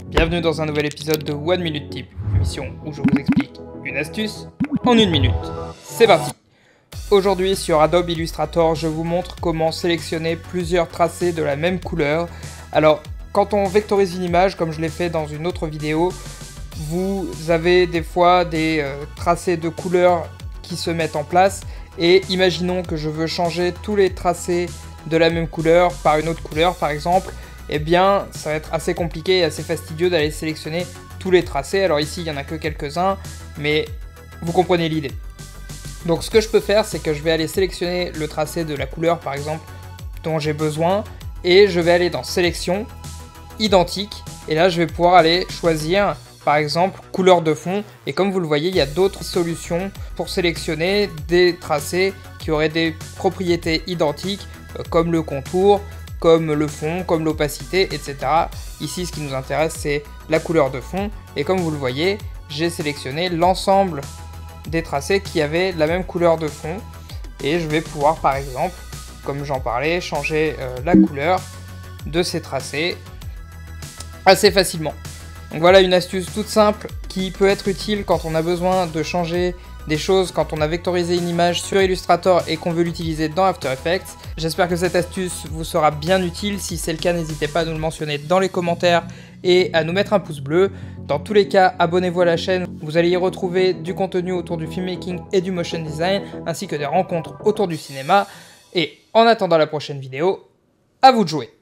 Bienvenue dans un nouvel épisode de One Minute Tip, émission où je vous explique une astuce en une minute. C'est parti! Aujourd'hui sur Adobe Illustrator, je vous montre comment sélectionner plusieurs tracés de la même couleur. Alors, quand on vectorise une image, comme je l'ai fait dans une autre vidéo, vous avez des fois des tracés de couleurs qui se mettent en place. Et imaginons que je veux changer tous les tracés de la même couleur par une autre couleur par exemple. Eh bien, ça va être assez compliqué et assez fastidieux d'aller sélectionner tous les tracés. Alors ici, il n'y en a que quelques-uns, mais vous comprenez l'idée. Donc ce que je peux faire, c'est que je vais aller sélectionner le tracé de la couleur, par exemple, dont j'ai besoin, et je vais aller dans Sélection, Identique, et là, je vais pouvoir aller choisir, par exemple, couleur de fond. Et comme vous le voyez, il y a d'autres solutions pour sélectionner des tracés qui auraient des propriétés identiques, comme le contour, comme le fond, comme l'opacité, etc. Ici, ce qui nous intéresse, c'est la couleur de fond. Et comme vous le voyez, j'ai sélectionné l'ensemble des tracés qui avaient la même couleur de fond. Et je vais pouvoir, par exemple, comme j'en parlais, changer la couleur de ces tracés assez facilement. Donc voilà une astuce toute simple qui peut être utile quand on a besoin de changer des choses, quand on a vectorisé une image sur Illustrator et qu'on veut l'utiliser dans After Effects. J'espère que cette astuce vous sera bien utile. Si c'est le cas, n'hésitez pas à nous le mentionner dans les commentaires et à nous mettre un pouce bleu. Dans tous les cas, abonnez-vous à la chaîne. Vous allez y retrouver du contenu autour du filmmaking et du motion design, ainsi que des rencontres autour du cinéma. Et en attendant la prochaine vidéo, à vous de jouer!